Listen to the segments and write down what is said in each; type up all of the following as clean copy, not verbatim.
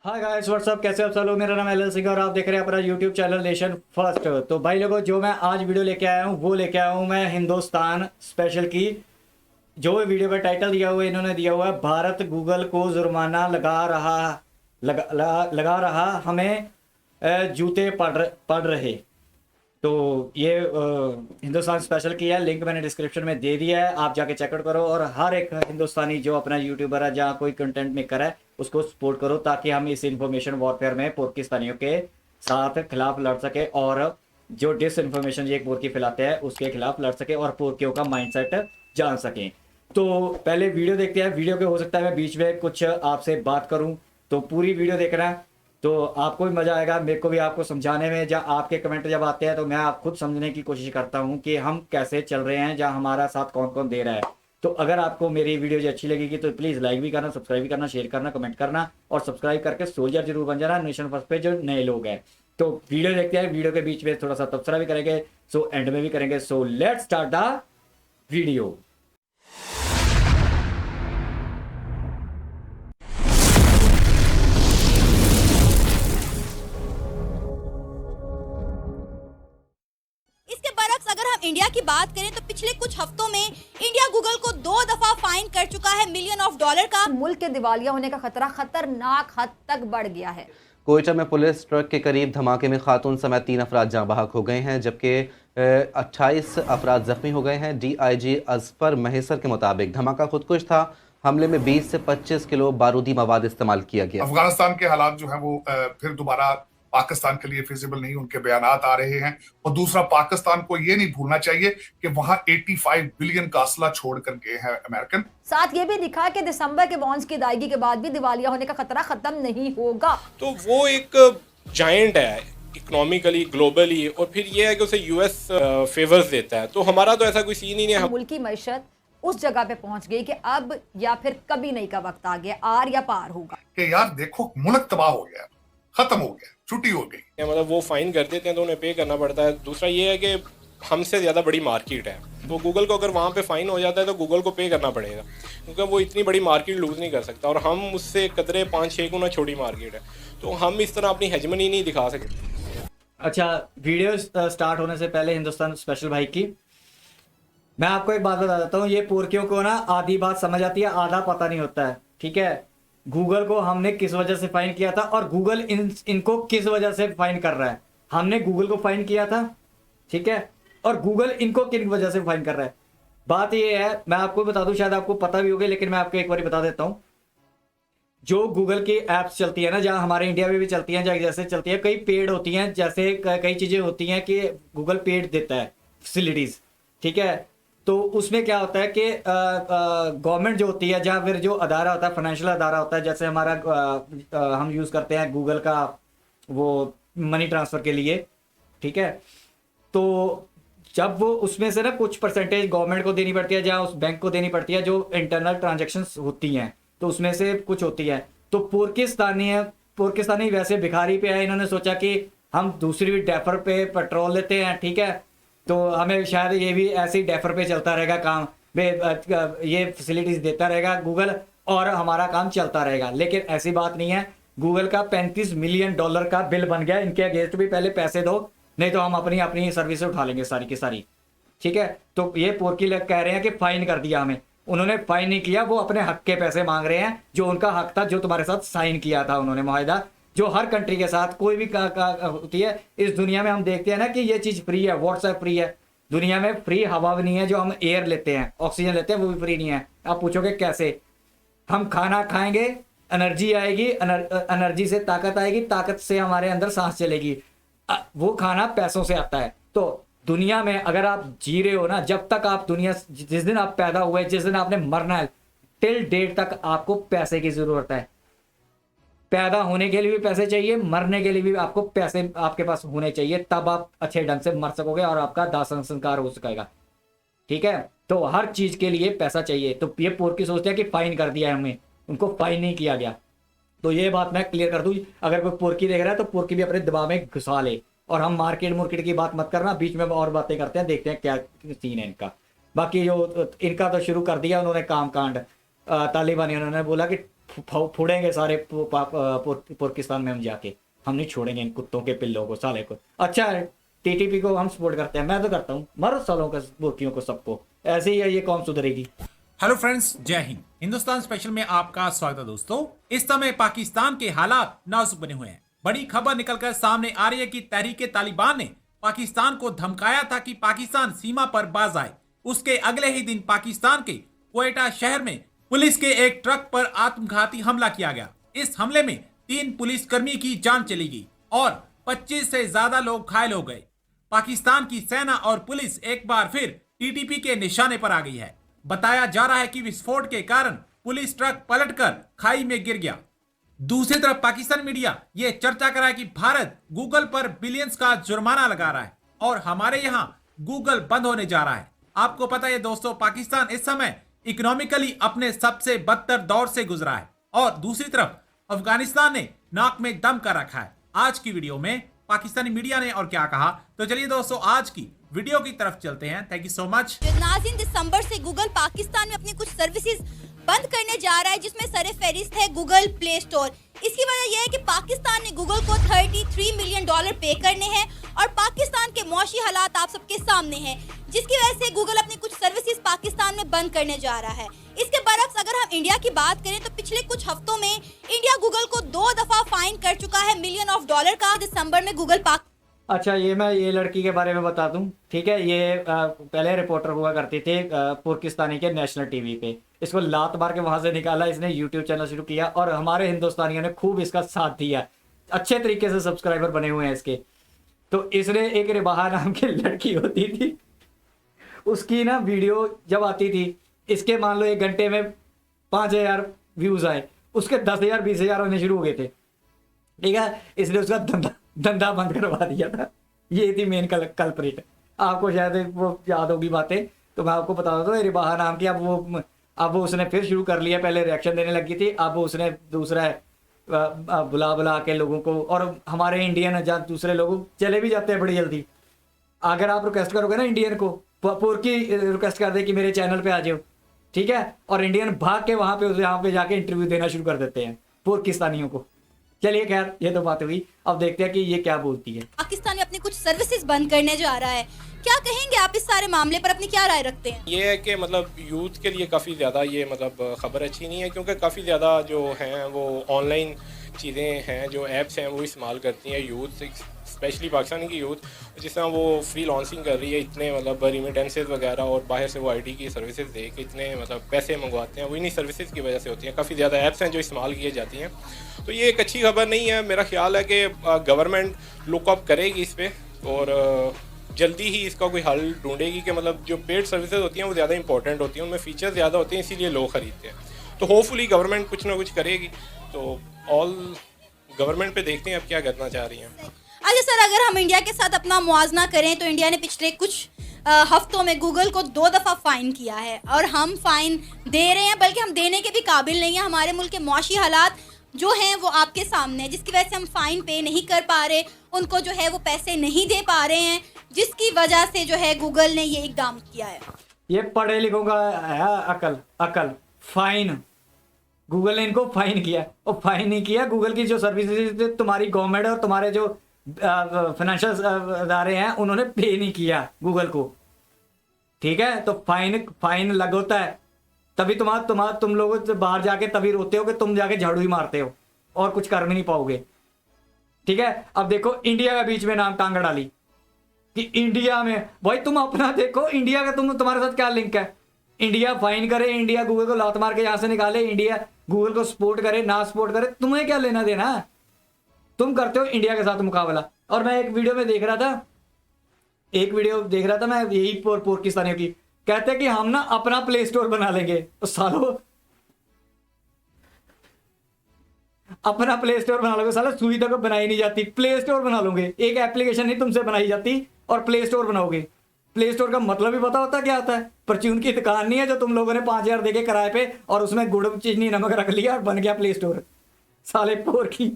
Hi guys what's up, कैसे आप सब लोग। मेरा नाम एल सिंह और आप देख रहे हैं अपना यूट्यूब चैनल नेशन फर्स्ट। तो भाई लोगों, जो मैं आज वीडियो लेके आया हूँ वो लेके आया हूँ मैं हिंदुस्तान स्पेशल की। जो वीडियो का टाइटल दिया हुआ है, इन्होंने दिया हुआ है भारत गूगल को जुर्माना लगा रहा हमें जूते पड़ रहे। तो ये हिंदुस्तान स्पेशल की है, लिंक मैंने डिस्क्रिप्शन में दे दिया है, आप जाके चेकआउट करो। और हर एक हिंदुस्तानी जो अपना यूट्यूबर है, जहाँ कोई कंटेंट मेकर है, उसको सपोर्ट करो ताकि हम इस इंफॉर्मेशन वॉरफेयर में पाकिस्तानियों के साथ खिलाफ लड़ सके और जो डिस इन्फॉर्मेशन ये पोर्की फैलाते हैं उसके खिलाफ लड़ सके और पोर्कियों का माइंडसेट जान सकें। तो पहले वीडियो देखते हैं। वीडियो के हो सकता है मैं बीच में कुछ आपसे बात करूं, तो पूरी वीडियो देखना, तो आपको भी मजा आएगा, मेरे को भी आपको समझाने में। जब आपके कमेंट जब आते हैं तो मैं आप खुद समझने की कोशिश करता हूँ कि हम कैसे चल रहे हैं, जहाँ हमारा साथ कौन कौन दे रहा है। तो अगर आपको मेरी वीडियो जो अच्छी लगेगी तो प्लीज़ लाइक भी करना, सब्सक्राइब भी करना, शेयर करना, कमेंट करना और सब्सक्राइब करके सोल्जर जरूर बन जाना नेशन फर्स्ट पे जो नए लोग हैं। तो वीडियो देखते हैं, वीडियो के बीच में थोड़ा सा तबसरा भी करेंगे, सो एंड में भी करेंगे। So let's start the video. इसके बरक्स अगर हम इंडिया की बात करें तो पिछले कुछ हफ्तों में इंडिया गूगल को 2 दफा फाइन कर चुका है मिलियन ऑफ डॉलर का। मुल्क के दिवालिया होने का खतरा खतरनाक हद तक बढ़ गया है। कोयटा में पुलिस ट्रक के करीब धमाके में खातून समेत 3 अफराद जाँ बहक हो गए हैं, जबकि 28 अफराद जख्मी हो गए हैं। DIG अजफर महेसर के मुताबिक धमाका खुदकुश था। हमले में 20 से 25 किलो बारूदी मवाद इस्तेमाल किया गया। अफगानिस्तान के हालात जो है वो फिर दोबारा पाकिस्तान के लिए फिजिबल नहीं, उनके बयानात आ रहे हैं। और दूसरा, पाकिस्तान को ये नहीं भूलना चाहिए कि वहां 85 बिलियन का असला छोड़ कर गए हैं अमेरिकन। साथ ये भी दिखा कि दिसंबर के बॉन्ड्स की अदायगी के बाद भी दिवालिया होने का खतरा खत्म नहीं होगा। तो वो एक जायंट है इकोनॉमिकली, ग्लोबली, और फिर ये है कि उसे US फेवर्स देता है। तो हमारा तो ऐसा कोई सीन ही नहीं है। मुल्क की मैशत उस जगह पे पहुंच गई कि अब या फिर कभी नहीं का वक्त आ गया, आर या पार होगा। कि यार देखो, मुल्क तबाह हो गया, खत्म हो गया, छुट्टी हो गई। मतलब वो फाइन कर देते हैं तो उन्हें पे करना पड़ता है। दूसरा ये है कि हमसे ज़्यादा बड़ी मार्केट है, तो गूगल को अगर वहाँ पे फाइन हो जाता है तो गूगल को पे करना पड़ेगा, क्योंकि वो इतनी बड़ी मार्केट लूज़ नहीं कर सकता और हम उससे कदरे 5-6 गुना छोटी मार्केट है, तो हम इस तरह अपनी हेजमनी नहीं दिखा सकते। अच्छा, वीडियो स्टार्ट होने से पहले हिंदुस्तान स्पेशल भाई की मैं आपको एक बात बता देता हूँ। ये पोर्कियों को ना आधी बात समझ आती है, आधा पता नहीं होता है। ठीक है, गूगल को हमने किस वजह से फाइन किया था और गूगल इनको किस वजह से फाइन कर रहा है। हमने गूगल को फाइन किया था, ठीक है, और गूगल इनको किन वजह से फाइन कर रहा है। बात ये है, मैं आपको बता दूं, शायद आपको पता भी होगी, लेकिन मैं आपको एक बार बता देता हूं। जो गूगल की एप्स चलती है ना, जहां हमारे इंडिया में भी चलती हैं, जैसे चलती है, कई पेड होती हैं, जैसे कई चीजें होती हैं कि गूगल पेड देता है फैसिलिटीज। ठीक है, तो उसमें क्या होता है कि गवर्नमेंट जो होती है, जहाँ फिर जो अदारा होता है, फाइनेंशियल अदारा होता है, जैसे हमारा हम यूज़ करते हैं गूगल का वो मनी ट्रांसफ़र के लिए। ठीक है, तो जब वो उसमें से ना कुछ परसेंटेज गवर्नमेंट को देनी पड़ती है, जहाँ उस बैंक को देनी पड़ती है, जो इंटरनल ट्रांजेक्शन्स होती हैं, तो उसमें से कुछ होती है। तो पाकिस्तानी वैसे भिखारी पे है, इन्होंने सोचा कि हम दूसरी डेफर पे पेट्रोल लेते हैं, ठीक है, तो हमें शायद ये भी ऐसे ही डेफर पे चलता रहेगा काम, ये फैसिलिटीज देता रहेगा गूगल और हमारा काम चलता रहेगा। लेकिन ऐसी बात नहीं है। गूगल का 35 मिलियन डॉलर का बिल बन गया, इनके अगेंस्ट भी पहले पैसे दो, नहीं तो हम अपनी अपनी सर्विस उठा लेंगे सारी की सारी। ठीक है, तो ये पोर्की लोग कह रहे हैं कि फाइन कर दिया हमें। उन्होंने फाइन नहीं किया, वो अपने हक के पैसे मांग रहे हैं, जो उनका हक था, जो तुम्हारे साथ साइन किया था उन्होंने माहिदा, जो हर कंट्री के साथ कोई भी होती है इस दुनिया में। हम देखते हैं ना कि ये चीज़ फ्री है, व्हाट्सएप फ्री है, दुनिया में फ्री हवा भी नहीं है। जो हम एयर लेते हैं, ऑक्सीजन लेते हैं, वो भी फ्री नहीं है। आप पूछोगे कैसे? हम खाना खाएंगे, एनर्जी आएगी, एनर्जी से ताकत आएगी, ताकत से हमारे अंदर सांस चलेगी, वो खाना पैसों से आता है। तो दुनिया में अगर आप जी रहे हो ना, जब तक आप दुनिया, जिस दिन आप पैदा हुए, जिस दिन आपने मरना है, टिल डेट तक आपको पैसे की जरूरत है। पैदा होने के लिए भी पैसे चाहिए, मरने के लिए भी आपको पैसे आपके पास होने चाहिए, तब आप अच्छे ढंग से मर सकोगे और आपका दाह संस्कार हो सकेगा। ठीक है, तो हर चीज के लिए पैसा चाहिए। तो ये पोर्की सोचते हैं कि फाइन कर दिया है हमें, उनको फाइन नहीं किया गया। तो ये बात मैं क्लियर कर दूं, अगर कोई पोर्की देख रहा है तो पोर्की भी अपने दिमाग में घुसा ले। और हम मार्केट की बात मत करना, बीच में और बातें करते हैं, देखते हैं क्या सीन है इनका। बाकी जो इनका तो शुरू कर दिया उन्होंने काम कांड, तालिबानी, उन्होंने बोला कि फोड़ेंगे सारे पाकिस्तान में हम जाके। हम नहीं छोड़ेंगे इन कुत्तों के पिल्लों को, साले को। अच्छा है, टीटीपी को हम सपोर्ट करते हैं, मैं तो करता हूँ। मरो सालों का बुर्कियों को, सबको। ऐसे ही है, ये कौन सुधरेगी। हेलो फ्रेंड्स, जय हिंद। हिंदुस्तान स्पेशल में आपका स्वागत है दोस्तों। इस समय पाकिस्तान के हालात नाजुक बने हुए हैं। बड़ी खबर निकलकर सामने आ रही है कि तहरीके तालिबान ने पाकिस्तान को धमकाया था कि पाकिस्तान सीमा पर बाज आए। उसके अगले ही दिन पाकिस्तान के क्वेटा शहर में पुलिस के एक ट्रक पर आत्मघाती हमला किया गया। इस हमले में 3 पुलिसकर्मी की जान चली गई और 25 से ज्यादा लोग घायल हो गए। पाकिस्तान की सेना और पुलिस एक बार फिर टीटीपी के निशाने पर आ गई है। बताया जा रहा है कि विस्फोट के कारण पुलिस ट्रक पलटकर खाई में गिर गया। दूसरी तरफ पाकिस्तान मीडिया ये चर्चा कर रहा है कि भारत गूगल पर बिलियंस का जुर्माना लगा रहा है और हमारे यहाँ गूगल बंद होने जा रहा है। आपको पता है दोस्तों, पाकिस्तान इस समय इकोनॉमिकली अपने सबसे बदतर दौर से गुजरा है और दूसरी तरफ अफगानिस्तान ने नाक में दम कर रखा है। आज की वीडियो में पाकिस्तानी मीडिया ने और क्या कहा, तो चलिए दोस्तों आज की वीडियो की तरफ चलते हैं। Thank you so much. नाज़रीन, दिसंबर से गूगल पाकिस्तान में अपनी कुछ सर्विसेज बंद करने जा रहा है, जिसमें सरफहरिस्त है गूगल प्ले स्टोर। इसकी वजह यह है कि पाकिस्तान ने गूगल को $33 मिलियन पे करने हैं और पाकिस्तान के मौशी हालात आप सबके सामने हैं, जिसकी वजह से गूगल अपनी कुछ सर्विसेज पाकिस्तान में बंद करने जा रहा है। इसके बरक्स अगर हम इंडिया की बात करें तो पिछले कुछ हफ्तों में इंडिया गूगल को 2 दफा फाइन कर चुका है $मिलियन का। दिसंबर में गूगल अच्छा, ये लड़की के बारे में बता दूं, ठीक है। ये पहले रिपोर्टर हुआ करती थी पाकिस्तानी के नेशनल टीवी पे। इसको लात मार के वहां से निकाला, इसने यूट्यूब चैनल शुरू किया और हमारे हिंदुस्तानियों ने खूब इसका साथ दिया। अच्छे तरीके से सब्सक्राइबर बने हुए हैं इसके। तो इसने एक रिबाहा नाम की लड़की होती थी, उसकी ना वीडियो जब आती थी, इसके मान लो 1 घंटे में 5000 व्यूज आए, उसके 10,000 20,000 होने शुरू हो गए थे, ठीक है। इसने उसका धंधा बंद करवा दिया था। ये थी मेन कल्प्रिट। आपको शायद वो याद होगी बातें, तो मैं आपको बता देता हूँ। रिबाहा नाम की अब वो उसने फिर शुरू कर लिया। पहले रिएक्शन देने लगी थी, अब उसने दूसरा बुला के लोगों को, और हमारे इंडियन जहाँ दूसरे लोग चले भी जाते हैं बड़ी जल्दी। अगर आप रिक्वेस्ट करोगे ना इंडियन को, की रिक्वेस्ट कर दे कि मेरे चैनल पे आ जाओ, ठीक है, और इंडियन भाग के वहाँ पे जाके इंटरव्यू देना शुरू कर देते हैं पाकिस्तानियों को। चलिए खैर, ये तो बात हुई। अब देखते हैं कि ये क्या बोलती है। पाकिस्तान में अपनी कुछ सर्विसेज बंद करने जा रहा है। क्या कहेंगे आप इस सारे मामले पर, अपनी क्या राय रखते हैं? ये है कि मतलब यूथ के लिए काफ़ी ज़्यादा ये मतलब ख़बर अच्छी नहीं है, क्योंकि काफ़ी ज़्यादा जो हैं वो ऑनलाइन चीज़ें हैं, जो ऐप्स हैं वो इस्तेमाल करती हैं यूथ, स्पेशली पाकिस्तान की यूथ। जिस तरह वो फ्री लॉन्चिंग कर रही है, इतने मतलब रिमिटेंसेज वगैरह और बाहर से वो आईटी की सर्विसेज दे के इतने मतलब पैसे मंगवाते हैं, वो इन्हीं सर्विसेज की वजह से होती हैं। काफ़ी ज़्यादा ऐप्स हैं जो इस्तेमाल किए जाती हैं। तो ये एक अच्छी खबर नहीं है। मेरा ख्याल है कि गवर्नमेंट लुकअप करेगी इस पर और जल्दी ही इसका कोई हल ढूंढेगी कि मतलब जो पेड सर्विसेज होती हैं वो ज़्यादा इंपॉर्टेंट होती हैं, उनमें फीचर ज़्यादा होते हैं, इसीलिए लोग ख़रीदते हैं। तो होपफुली गवर्नमेंट कुछ ना कुछ करेगी। तो ऑल गवर्नमेंट पे देखते हैं अब क्या करना चाह रही हैं। अच्छा सर, अगर हम इंडिया के साथ अपना मुआवजा करें तो इंडिया ने पिछले कुछ हफ्तों में गूगल को 2 दफ़ा फ़ाइन किया है और हम फ़ाइन दे रहे हैं, बल्कि हम देने के भी काबिल नहीं हैं। हमारे मुल्क के मौशी हालात जो हैं वो आपके सामने हैं, जिसकी वजह से हम फ़ाइन पे नहीं कर पा रहे, उनको जो है वो पैसे नहीं दे पा रहे हैं, जिसकी वजह से जो है गूगल ने ये इकदाम किया है। ये पढ़े लिखों का है अकल। फाइन, गूगल ने इनको फाइन किया, और फाइन नहीं किया। गूगल की जो सर्विसेज तुम्हारी गवर्नमेंट और तुम्हारे जो फाइनेंशियल अदारे हैं उन्होंने पे नहीं किया गूगल को, ठीक है। तो फाइन लग होता है, तभी तुम लोग बाहर जाके तभी रोते हो कि तुम जाके झाड़ू ही मारते हो और कुछ कर भी नहीं पाओगे, ठीक है। अब देखो इंडिया का बीच में नाम टांग डाली कि इंडिया में, भाई तुम अपना देखो, इंडिया का तुम्हारे साथ क्या लिंक है। इंडिया फाइन करे, इंडिया गूगल को लात मार के यहां से निकाले, इंडिया गूगल को सपोर्ट करे ना सपोर्ट करे, तुम्हें क्या लेना देना है? तुम करते हो इंडिया के साथ मुकाबला। और मैं एक वीडियो देख रहा था मैं, यही पाकिस्तानियों की, कहते कि हम ना अपना प्ले स्टोर बना लेंगे। तो सालों अपना प्ले स्टोर बना लोगे, सालों सुई तक बनाई नहीं जाती, प्ले स्टोर बना लोगे। एक एप्लीकेशन नहीं तुमसे बनाई जाती और प्ले स्टोर बनाओगे। प्ले स्टोर का मतलब ही पता होता क्या होता है? परचून की दुकान नहीं है जो तुम लोगों ने 5,000 देके किराए पे और उसमें गुड़ चीनी नमक रख लिया और बन गया प्ले स्टोर। साले पोर की,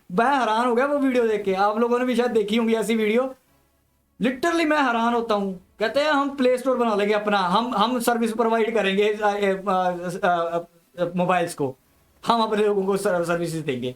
मैं हैरान हो गया वो वीडियो देख के। आप लोगों ने भी शायद देखी होंगी ऐसी वीडियो। लिटरली मैं हैरान होता हूँ। कहते हैं हम प्ले स्टोर बना लेंगे अपना, हम सर्विस प्रोवाइड करेंगे मोबाइल्स को। हम अपने लोगों को सर्विसेज देंगे।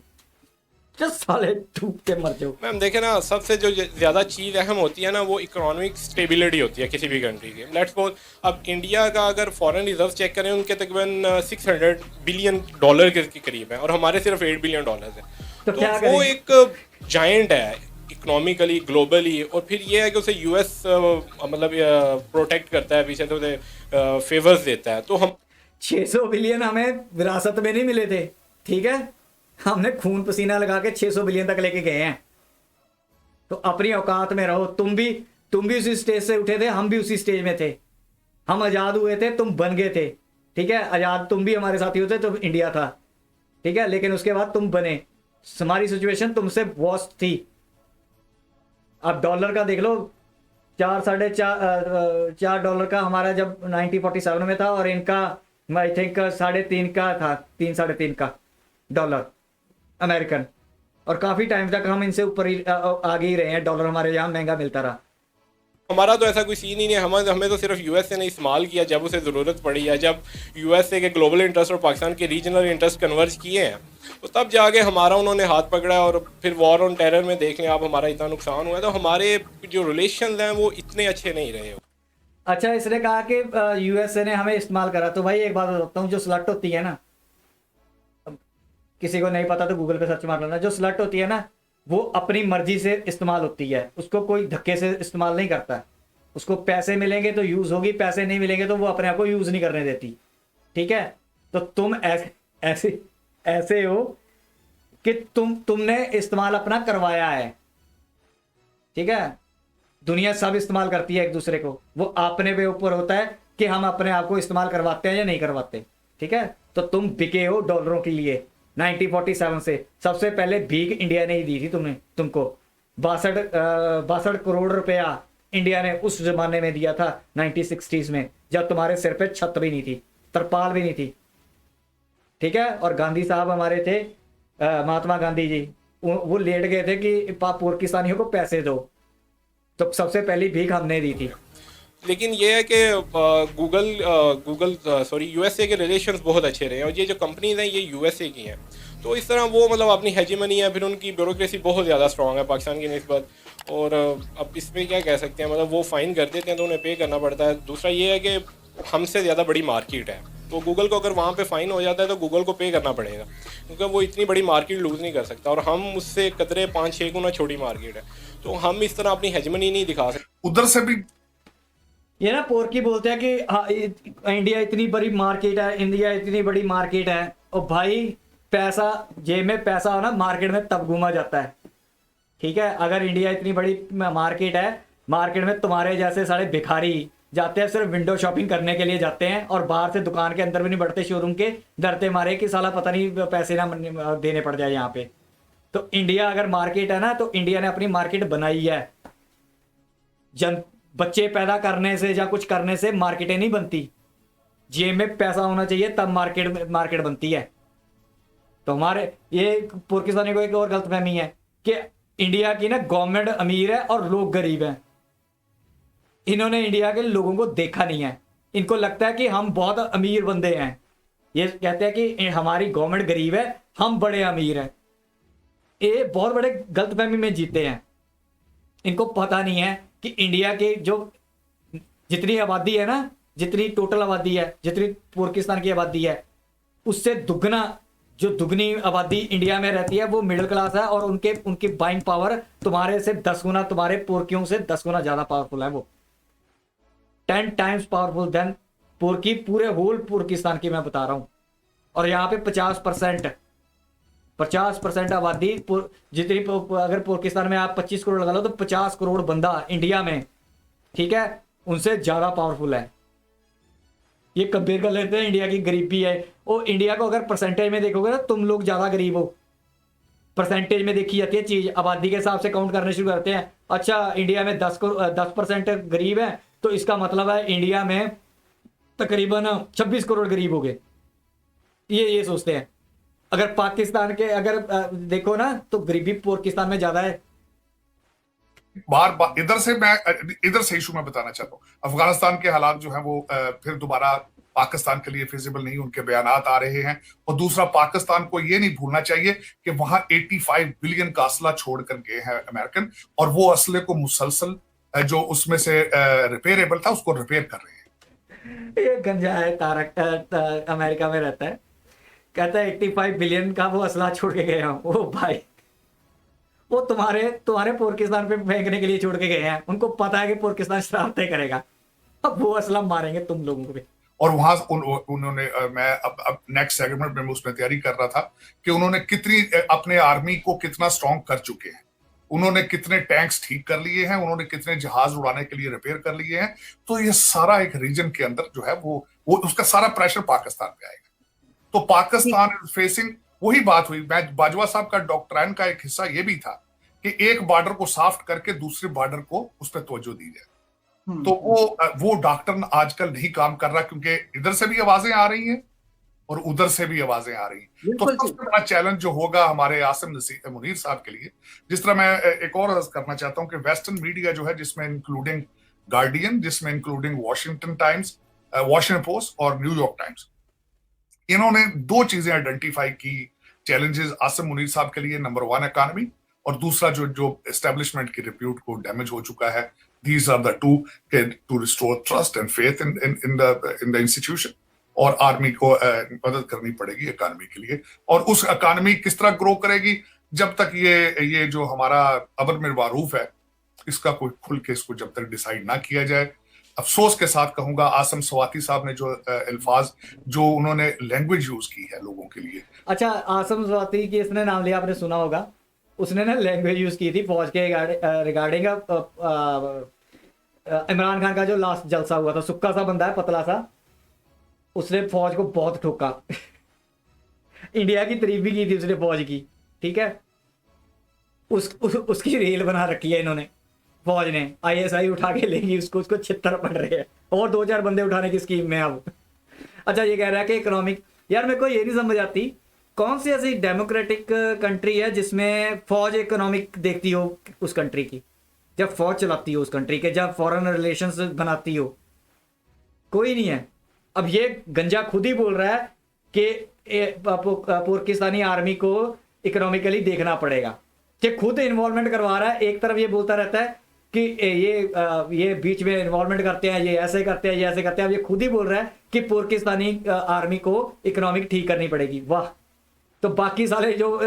जो साले डूब के मर जाओ। मैम देखे ना, सबसे जो ज़्यादा चीज़ अहम होती है ना, वो इकोनॉमिक स्टेबिलिटी होती है किसी भी कंट्री की। लेट्स सपोज अब इंडिया का अगर फॉरेन रिजर्व चेक करें, उनके तकरीबन $600 बिलियन के करीब है और हमारे सिर्फ $8 बिलियन है। तो तो क्या वो करेंगे? एक जायंट है इकोनॉमिकली, ग्लोबली। और फिर ये है कि उसे यूएस मतलब प्रोटेक्ट करता है, पीछे से उसे फेवर्स देता है। तो हम 600 बिलियन हमें विरासत में नहीं मिले थे, ठीक है, हमने खून पसीना लगा के 600 बिलियन तक लेके गए हैं। तो अपनी औकात में रहो। तुम भी उसी स्टेज से उठे थे, हम भी उसी स्टेज में थे। हम आजाद हुए थे, तुम बन गए थे, ठीक है। आजाद तुम भी हमारे साथी होते तो इंडिया था, ठीक है, लेकिन उसके बाद तुम बने। हमारी सिचुएशन तुमसे वर्स्ट थी। अब डॉलर का देख लो, 4.5 का हमारा जब 1947 में था, और इनका आई थिंक 3.5 का था, 3-3.5 का डॉलर अमेरिकन। और काफी टाइम तक हम इनसे ऊपर ही आगे ही रहे हैं। डॉलर हमारे यहाँ महंगा मिलता रहा। हमारा तो ऐसा कोई सीन ही नहीं है। हमें तो सिर्फ यूएसए ने इस्तेमाल किया जब उसे ज़रूरत पड़ी है। जब यूएसए के ग्लोबल इंटरेस्ट और पाकिस्तान के रीजनल इंटरेस्ट कन्वर्ज किए हैं, तो तब जाके हमारा उन्होंने हाथ पकड़ा। और फिर वॉर ऑन टेरर में देख लें आप, हमारा इतना नुकसान हुआ है। तो हमारे जो रिलेशन हैं वो इतने अच्छे नहीं रहे। अच्छा, इसने कहा कि यूएसए ने हमें इस्तेमाल करा। तो भाई एक बात बताता हूँ, जो स्लट होती है ना, किसी को नहीं पता तो गूगल पे सर्च मार लेना। जो स्लट होती है ना, वो अपनी मर्जी से इस्तेमाल होती है, उसको कोई धक्के से इस्तेमाल नहीं करता। उसको पैसे मिलेंगे तो यूज होगी, पैसे नहीं मिलेंगे तो वो अपने आप को यूज नहीं करने देती, ठीक है। तो तुम ऐसे हो कि तुमने इस्तेमाल अपना करवाया है, ठीक है। दुनिया सब इस्तेमाल करती है एक दूसरे को, वो अपने पे ऊपर होता है कि हम अपने आप को इस्तेमाल करवाते हैं या नहीं करवाते, ठीक है। तो तुम बिके हो डॉलरों के लिए 1947 से। सबसे पहले भीख इंडिया ने ही दी थी तुमको। 62 करोड़ रुपया इंडिया ने उस जमाने में दिया था 1960s में, जब तुम्हारे सिर पे छत भी नहीं थी, तरपाल भी नहीं थी, ठीक है। और गांधी साहब हमारे थे, महात्मा गांधी जी, वो लेट गए थे कि पाकिस्तानियों को पैसे दो। तो सबसे पहली भीख हमने दी थी। लेकिन ये है कि यूएसए के रिलेशंस बहुत अच्छे रहे, और ये जो कंपनीज हैं ये यूएसए की हैं। तो इस तरह वो मतलब अपनी हेजेमनी है, फिर उनकी ब्यूरोक्रेसी बहुत ज़्यादा स्ट्रॉन्ग है पाकिस्तान की निस्बत। और अब इसमें क्या कह सकते हैं, मतलब वो फ़ाइन कर देते हैं तो उन्हें पे करना पड़ता है। दूसरा ये है कि हमसे ज़्यादा बड़ी मार्केट है, तो गूगल को अगर वहाँ पे फ़ाइन हो जाता है तो गूगल को पे करना पड़ेगा, क्योंकि वो इतनी बड़ी मार्केट लूज़ नहीं कर सकता। और हम उससे कदरे 5-6 गुना छोटी मार्केट है, तो हम इस तरह अपनी हेजेमनी नहीं दिखा सकते। उधर से भी ये ना पोर्की बोलते हैं कि हाँ, इंडिया इतनी बड़ी मार्केट है, इंडिया इतनी बड़ी मार्केट है। और भाई पैसा, जेब में पैसा हो ना, मार्केट में तब घूमा जाता है, ठीक है। अगर इंडिया इतनी बड़ी मार्केट है, मार्केट में तुम्हारे जैसे सारे भिखारी जाते हैं, सिर्फ विंडो शॉपिंग करने के लिए जाते हैं, और बाहर से दुकान के अंदर भी नहीं बढ़ते शोरूम के, डरते मारे कि साला पता नहीं पैसे ना देने पड़ जाए यहाँ पे। तो इंडिया अगर मार्केट है ना, तो इंडिया ने अपनी मार्केट बनाई है। बच्चे पैदा करने से या कुछ करने से मार्केटें नहीं बनती, जेब में पैसा होना चाहिए तब मार्केट बनती है। तो हमारे ये पाकिस्तानी को एक और गलतफहमी है कि इंडिया की ना गवर्नमेंट अमीर है और लोग गरीब हैं। इन्होंने इंडिया के लोगों को देखा नहीं है। इनको लगता है कि हम बहुत अमीर बंदे हैं। ये कहते हैं कि हमारी गवर्नमेंट गरीब है, हम बड़े अमीर हैं। ये बहुत बड़े गलतफहमी में जीते हैं। इनको पता नहीं है कि इंडिया के जो जितनी आबादी है ना, जितनी टोटल आबादी है, जितनी पाकिस्तान की आबादी है, उससे दुगनी आबादी इंडिया में रहती है, वो मिडिल क्लास है। और उनकी बाइंग पावर तुम्हारे से 10 गुना, तुम्हारे पोर्कियों से 10 गुना ज्यादा पावरफुल है। वो 10 टाइम्स पावरफुल देन पोर्की, पूरे होल पाकिस्तान की मैं बता रहा हूं। और यहाँ पे 50% आबादी जितनी, अगर पाकिस्तान में आप 25 करोड़ लगा लो तो 50 करोड़ बंदा इंडिया में, ठीक है, उनसे ज्यादा पावरफुल है। ये कंपेयर कर लेते हैं, इंडिया की गरीबी है। और इंडिया को अगर परसेंटेज में देखोगे ना, तुम लोग ज्यादा गरीब हो। परसेंटेज में देखी जाती है चीज, आबादी के हिसाब से काउंट करने शुरू करते हैं। अच्छा, इंडिया में 10% गरीब है, तो इसका मतलब है इंडिया में तकरीबन 26 करोड़ गरीब हो गए। ये सोचते हैं। अगर पाकिस्तान के अगर देखो ना, तो गरीबी पाकिस्तान में ज्यादा है। इधर से इशू मैं बताना चाहता हूँ। अफगानिस्तान के हालात जो है वो फिर दोबारा पाकिस्तान के लिए फिजिबल नहीं उनके बयानात आ रहे हैं। और दूसरा, पाकिस्तान को ये नहीं भूलना चाहिए कि वहां 85 बिलियन का असला छोड़ कर गए हैं अमेरिकन, और वो असले को मुसलसल जो उसमें से रिपेयरेबल था उसको रिपेयर कर रहे हैं। ये गंजा है तारक, अमेरिका में रहता है, कहता है 85 बिलियन का वो असला छोड़ के गए हैं। ओ भाई, वो तुम्हारे पाकिस्तान पे फेंकने के लिए छोड़ के गए हैं। उनको पता है कि पाकिस्तान शरारतें करेगा, अब वो असला मारेंगे तुम लोगों को भी। और वहां उन्होंने मैं अब नेक्स्ट सेगमेंट में उसमें तैयारी कर रहा था कि उन्होंने कितनी अपने आर्मी को कितना स्ट्रांग कर चुके हैं, उन्होंने कितने टैंक्स ठीक कर लिए हैं, उन्होंने कितने जहाज उड़ाने के लिए रिपेयर कर लिए हैं। तो ये सारा एक रीजन के अंदर जो है वो उसका सारा प्रेशर पाकिस्तान पे आएगा। तो पाकिस्तान इज फेसिंग, वही बात हुई, बाजवा साहब का डॉक्ट्राइन का एक हिस्सा ये भी था कि एक बॉर्डर को सॉफ्ट करके दूसरे बॉर्डर को उस पर तवज्जो दी जाए। तो वो डॉक्टर आजकल नहीं काम कर रहा, क्योंकि इधर से भी आवाजें आ रही हैं और उधर से भी आवाजें आ रही हैं। तो सबसे बड़ा चैलेंज जो होगा हमारे आसिम मुनीर साहब के लिए, जिस तरह मैं एक और अर्ज करना चाहता हूं कि वेस्टर्न मीडिया जो है, जिसमें इंक्लूडिंग गार्डियन, जिसमें including Washington times, Washington post और न्यूयॉर्क टाइम्स, इन्होंने दो चीजें आइडेंटिफाई की चैलेंजेस आसिम मुनीर साहब के लिए। नंबर 1 इकोनॉमी, और दूसरा जो एस्टेब्लिशमेंट की रिप्यूट को डैमेज हो चुका है। These are the two to restore trust and faith in the institution। और आर्मी को मदद करनी पड़ेगी इकोनॉमी के लिए, और उस इकोनॉमी किस तरह ग्रो करेगी जब तक ये जो हमारा अमर में मारूफ है इसका कोई खुल के इसको जब तक डिसाइड ना किया जाए। अफसोस के साथ कहूंगा, आसम स्वाति साहब ने जो अल्फाज जो उन्होंने लैंग्वेज यूज की है लोगों के लिए। अच्छा, आसम स्वाति की इसने नाम लिया, आपने सुना होगा, उसने ना लैंग्वेज यूज की थी फौज के रिगार्डिंग इमरान खान का जो लास्ट जलसा हुआ था, सुक्का सा बंदा है, पतला सा, उसने फौज को बहुत ठोका। इंडिया की तारीफ भी की थी उसने फौज की, ठीक है। उसकी रेल बना रखी है इन्होंने, फौज ने, ISI उठा के लेंगी उसको छितर पड़ रहे हैं, और 2-4 बंदे उठाने की स्कीम में अब। अच्छा, ये कह रहा है कि इकोनॉमिक, यार मेरे को ये नहीं समझ आती कौन सी ऐसी डेमोक्रेटिक कंट्री है जिसमें फौज इकोनॉमिक देखती हो उस कंट्री की, जब फौज चलाती हो उस कंट्री के, जब फॉरेन रिलेशंस बनाती हो, कोई नहीं है। अब ये गंजा खुद ही बोल रहा है कि पाकिस्तानी आर्मी को इकोनॉमिकली देखना पड़ेगा, कि खुद इन्वॉल्वमेंट करवा रहा है। एक तरफ ये बोलता रहता है कि ये बीच में इन्वॉल्वमेंट करते हैं, ये ऐसे करते हैं, ये ऐसे करते हैं। अब ये खुद ही बोल रहा है कि पाकिस्तानी आर्मी को इकोनॉमिक ठीक करनी पड़ेगी। वाह, तो बाकी सारे जो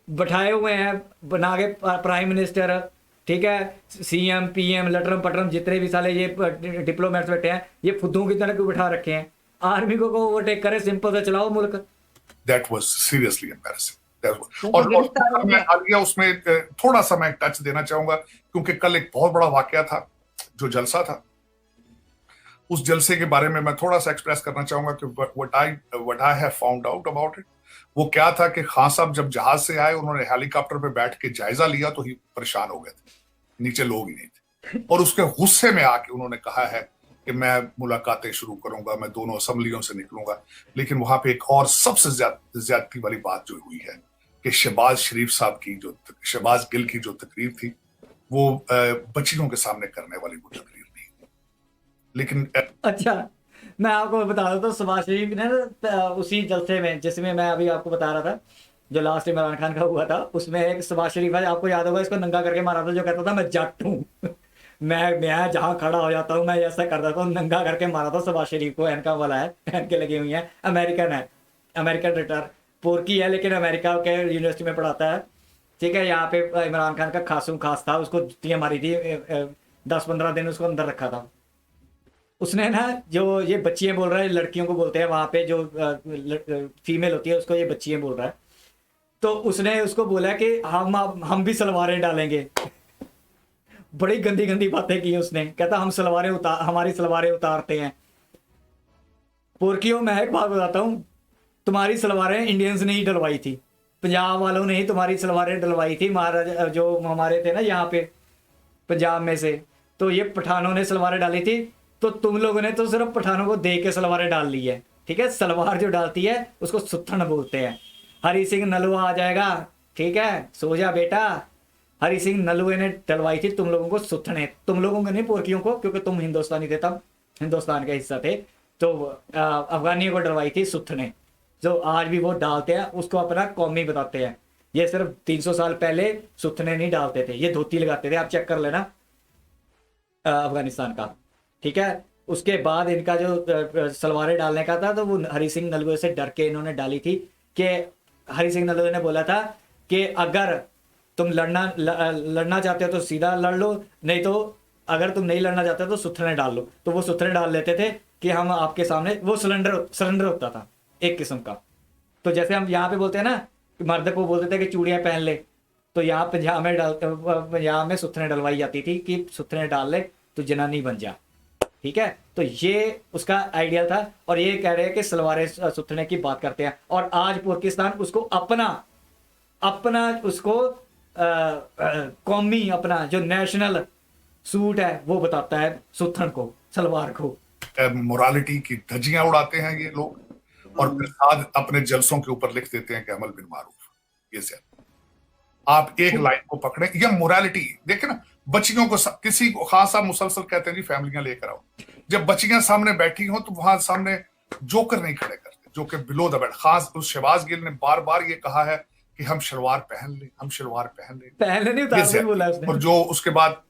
बैठाए हुए हैं बना के प्राइम मिनिस्टर, ठीक है, CM PM लटरम पटरम जितने भी साले ये डिप्लोमेट्स बैठे हैं, ये फुद्दों की तरह क्यों बैठा रखे हैं? आर्मी को ओवरटेक करे, सिंपल से चलाओ मुल्क। That was seriously embarrassing. और मैं आलिया उसमें थोड़ा सा मैं टच देना चाहूंगा, क्योंकि कल एक बहुत बड़ा वाकया था जो जलसा था, उस जलसे के बारे में मैं थोड़ा सा एक्सप्रेस करना चाहूंगा कि what I have found out about it. वो क्या था कि खान साहब जब जहाज से आए, उन्होंने हेलीकॉप्टर पे बैठ के जायजा लिया तो ही परेशान हो गए थे, नीचे लोग ही नहीं थे, और उसके गुस्से में आके उन्होंने कहा है कि मैं मुलाकातें शुरू करूंगा, मैं दोनों असम्बलियों से निकलूंगा। लेकिन वहां पे एक और सबसे ज्यादती वाली बात जो हुई है कि शहबाज गिल की जो तकरीर थी, वो बच्चियों के सामने करने वाली वो तकरीर नहीं। लेकिन अच्छा, मैं आपको बता देता हूँ, शहबाज शरीफ ने उसी जलसे में, जिसमें मैं अभी आपको बता रहा था, जो लास्ट इमरान खान का हुआ था, उसमें एक शहबाज शरीफ है, आपको याद होगा, इसको नंगा करके मारा था, जो कहता था मैं जट हूँ। मैं जहाँ खड़ा हो जाता हूँ मैं ऐसा कर देता हूँ, नंगा करके मारा था शहबाज शरीफ को। एनका वाला है, एनके लगी हुई है, अमेरिकन है, अमेरिकन रिटर पोर्की है, लेकिन अमेरिका के यूनिवर्सिटी में पढ़ाता है, ठीक है। यहाँ पे इमरान खान का खासुम खास था, उसको जुतियाँ मारी थी, 10-15 दिन उसको अंदर रखा था उसने ना। जो ये बच्चियाँ बोल रहा है, लड़कियों को बोलते हैं वहाँ पे, जो फीमेल होती है उसको ये बच्चियाँ बोल रहा है। तो उसने उसको बोला कि हम भी सलवारें डालेंगे। बड़ी गंदी गंदी बातें की उसने, कहता हम हमारी सलवारें उतारते हैं। पोर्कियों, मैं एक बात बताता हूँ, तुम्हारी सलवारें इंडियंस ने ही डलवाई थी, पंजाब वालों ने ही तुम्हारी सलवारें डलवाई थी। महाराजा जो हमारे थे ना यहाँ पे पंजाब में से, तो ये पठानों ने सलवारें डाली थी, तो तुम लोगों ने तो सिर्फ पठानों को देख के सलवारें डाल ली है, ठीक है। सलवार जो डालती है उसको सुत्थन बोलते हैं। हरी सिंह नलुआ आ जाएगा, ठीक है, सो जा बेटा। हरी सिंह नलुए ने डलवाई थी तुम लोगों को सुत्थने, तुम लोगों को नहीं, पोर्कियों को, क्योंकि तुम हिंदुस्तानी थे तब, हिंदुस्तान का हिस्सा थे। तो अफगानियों को डरवाई थी सुथ ने, जो आज भी वो डालते हैं, उसको अपना कौमी बताते हैं। ये सिर्फ 300 साल पहले सुथ ने नहीं डालते थे, ये धोती लगाते थे, आप चेक कर लेना अफगानिस्तान का, ठीक है। उसके बाद इनका जो सलवारें डालने का था, तो वो हरि सिंह नलवे से डर के इन्होंने डाली थी, कि हरि सिंह नलवे ने बोला था कि अगर तुम लड़ना चाहते हो तो सीधा लड़ लो, नहीं तो अगर तुम नहीं लड़ना चाहते तो सुथने डाल लो। तो वो सुथने डाल लेते थे कि हम आपके सामने, वो सरेंडर होता था एक किस्म का। तो जैसे हम यहाँ पे बोलते हैं ना, मर्द को बोलते थे कि चूड़ियां पहन ले, तो यहाँ में सुथने डलवाई जाती थी कि सुथने डाल ले तो जनानी बन जा, ठीक है। तो ये उसका आइडिया था, और ये कह रहे हैं कि सलवारें सुथने की बात करते हैं, और आज पाकिस्तान उसको अपना उसको कौमी, अपना जो नेशनल सूट है वो बताता है सुथन को, सलवार को। मोरालिटी की धज्जियां उड़ाते हैं ये लोग, और फिर साथ अपने जलसों के ऊपर लिख देते हैं कि अमल बिन मारूफ। ये से आप एक लाइन को पकड़े, या मोरालिटी देखे ना, बच्चियों को किसी को खास आप मुसलसल कहते हैं जी फैमिलियां लेकर आओ, जब बच्चियां सामने बैठी हो तो वहां सामने जोकर नहीं खड़े करते, जो कि बिलो द बेल्ट। खास उस शहबाज गिल ने बार बार ये कहा है कि हम शलवार पहन लें, हम शलवार पहन लें, पहले नहीं उतार बोला उसने। और जो उसके बाद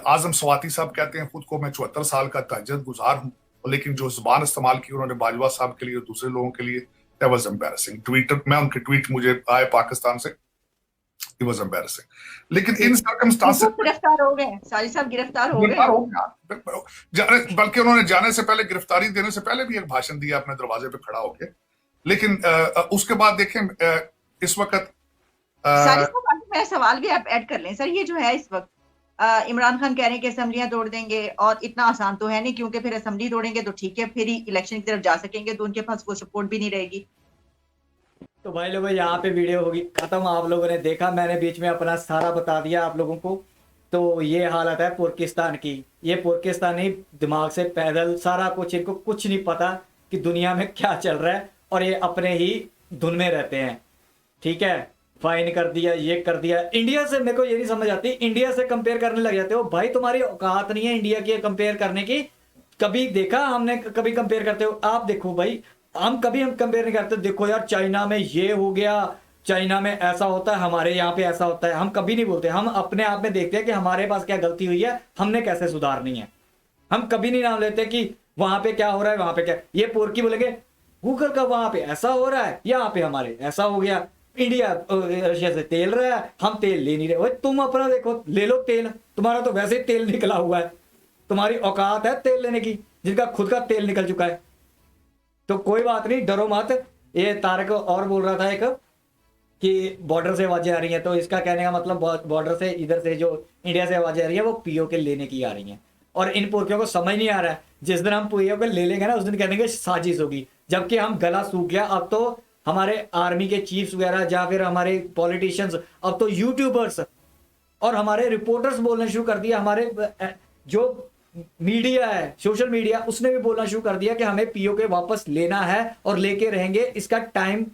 आजम स्वाति साहब कहते हैं खुद को मैं 74 साल का तहज्जुद गुजार हूं, लेकिन जो जुबान इस्तेमाल की उन्होंने बाजवा साहब के लिए और दूसरे लोगों के लिए, that was embarrassing। ट्विटर में उनके ट्वीट मुझे आए पाकिस्तान से, it was embarrassing। लेकिन इन सर्कमस्टांसेस गिरफ्तार हो गए, साजिद साहब गिरफ्तार हो गए, बल्कि उन्होंने जाने से पहले, गिरफ्तारी देने से पहले भी एक भाषण दिया अपने दरवाजे पे खड़ा होके। लेकिन उसके बाद देखें इस वक्त साजिद साहब मेरा सवाल भी आप ऐड कर लें सर। ये जो है इस वक्त इमरान खान कह रहे हैं कि असेंबलियां तोड़ देंगे, और इतना आसान तो है नहीं, क्योंकि फिर असेंबली तोड़ेंगे तो ठीक है, फिर ही इलेक्शन की तरफ जा सकेंगे, तो उनके पास कोई सपोर्ट भी नहीं रहेगी। तो भाई लोगों, यहाँ पे वीडियो होगी खत्म। आप लोगों ने देखा, मैंने बीच में अपना सारा बता दिया आप लोगों को। तो ये हालत है पाकिस्तान की। ये पाकिस्तानी दिमाग से पैदल सारा कुछ, इनको कुछ नहीं पता कि दुनिया में क्या चल रहा है, और ये अपने ही धुन में रहते हैं, ठीक है। फाइन कर दिया, ये कर दिया। इंडिया से मेरे को ये नहीं समझ आती, इंडिया से कंपेयर करने लग जाते हो। भाई तुम्हारी औकात नहीं है इंडिया की कंपेयर करने की। कभी देखा हमने कभी कंपेयर करते हो? आप देखो भाई, हम कंपेयर नहीं करते। देखो यार, चाइना में ये हो गया, चाइना में ऐसा होता है, हमारे यहाँ पे ऐसा होता है। हम कभी नहीं बोलते, हम अपने आप में देखते हैं कि हमारे पास क्या गलती हुई है, हमने कैसे सुधारनी है। हम कभी नहीं नाम लेते कि वहां पे क्या हो रहा है, वहां पे क्या। ये पोरकी बोलेंगे गूगल का वहां पे ऐसा हो रहा है, यहाँ पे हमारे ऐसा हो गया। इंडिया रशिया से तेल रहा है, हम तेल ले नहीं रहे। तुम अपना देखो, ले लो तेल, तुम्हारा तो वैसे ही तेल निकला हुआ है। तुम्हारी औकात है तेल लेने की, जिनका खुद का तेल निकल चुका है। तो कोई बात नहीं, डरो मत। ये तारक और बोल रहा था एक कि बॉर्डर से आवाजें आ रही हैं, तो इसका कहने का मतलब बॉर्डर से, इधर से जो इंडिया से आवाजें आ रही है वो पीओ के लेने की आ रही हैं। और इन पुरखियों को समझ नहीं आ रहा है, जिस दिन हम पीओ के ले लेंगे ना, उस दिन कह देंगे साजिश होगी। जबकि हम गला सूख गया। अब तो हमारे आर्मी के चीफ्स वगैरह, या फिर हमारे पॉलिटिशियंस, अब तो यूट्यूबर्स और हमारे रिपोर्टर्स बोलना शुरू कर दिया। हमारे जो मीडिया है, सोशल मीडिया, उसने भी बोलना शुरू कर दिया कि हमें पीओ के वापस लेना है और लेके रहेंगे। इसका टाइम,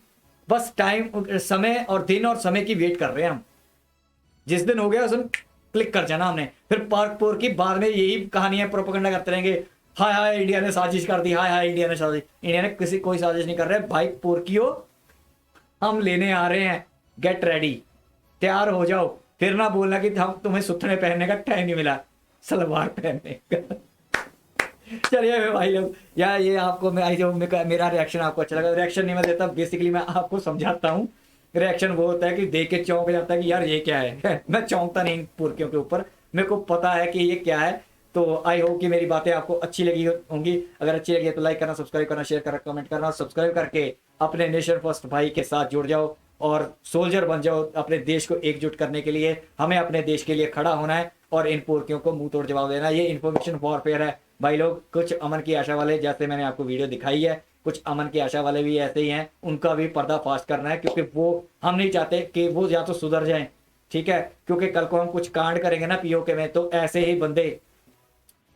बस टाइम, समय और दिन और समय की वेट कर रहे हैं हम। जिस दिन हो गया उस दिन क्लिक कर जाना हमने। फिर पार्कपुर की बाद में यही कहानियां प्रोपेगेंडा करते रहेंगे, हाय हाय इंडिया ने साजिश कर दी, हाय हाय इंडिया ने साजिश। इंडिया ने कोई साजिश नहीं कर रहे भाई। पोरकियो हम लेने आ रहे हैं, गेट रेडी, तैयार हो जाओ। फिर ना बोलना कि हम तुम्हें सुथने पहनने का टाइम नहीं मिला, सलवार पहनने का। चलिए भाई लोग, या ये आपको मेरा रिएक्शन आपको अच्छा लगा? रिएक्शन नहीं मैं देता, बेसिकली मैं आपको समझाता हूँ। रिएक्शन वो होता है कि देख के चौंक जाता है कि यार ये क्या है। मैं चौंकता नहीं पुरखियों के ऊपर, मेरे को पता है कि ये क्या है। तो आई होप कि मेरी बातें आपको अच्छी लगी होंगी। अगर अच्छी लगी तो लाइक करना, सब्सक्राइब करना, शेयर करना, कमेंट करना। सब्सक्राइब करके अपने नेशन फर्स्ट भाई के साथ जुड़ जाओ और सोल्जर बन जाओ अपने देश को एकजुट करने के लिए। हमें अपने देश के लिए खड़ा होना है और इन पुरखियों को मुंह तोड़ जवाब देना। ये इन्फॉर्मेशन वॉरफेयर है भाई लोग। कुछ अमन की आशा वाले, जैसे मैंने आपको वीडियो दिखाई है, कुछ अमन की आशा वाले भी ऐसे ही हैं, उनका भी पर्दाफाश करना है। क्योंकि वो, हम नहीं चाहते कि वो या तो सुधर जाएं, ठीक है। क्योंकि कल को हम कुछ कांड करेंगे ना पीओके में, तो ऐसे ही बंदे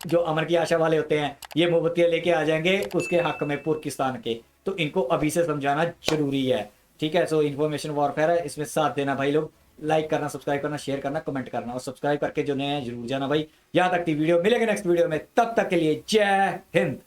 जो अमन की आशा वाले होते हैं, ये मोमबत्तियां लेके आ जाएंगे उसके हक में पाकिस्तान के। तो इनको अभी से समझाना जरूरी है, ठीक है। सो इन्फॉर्मेशन वॉरफेयर है, इसमें साथ देना भाई लोग। लाइक करना, सब्सक्राइब करना, शेयर करना, कमेंट करना, और सब्सक्राइब करके जो नए हैं जरूर जाना भाई। यहाँ तक की वीडियो मिलेगा नेक्स्ट वीडियो में, तब तक के लिए जय हिंद।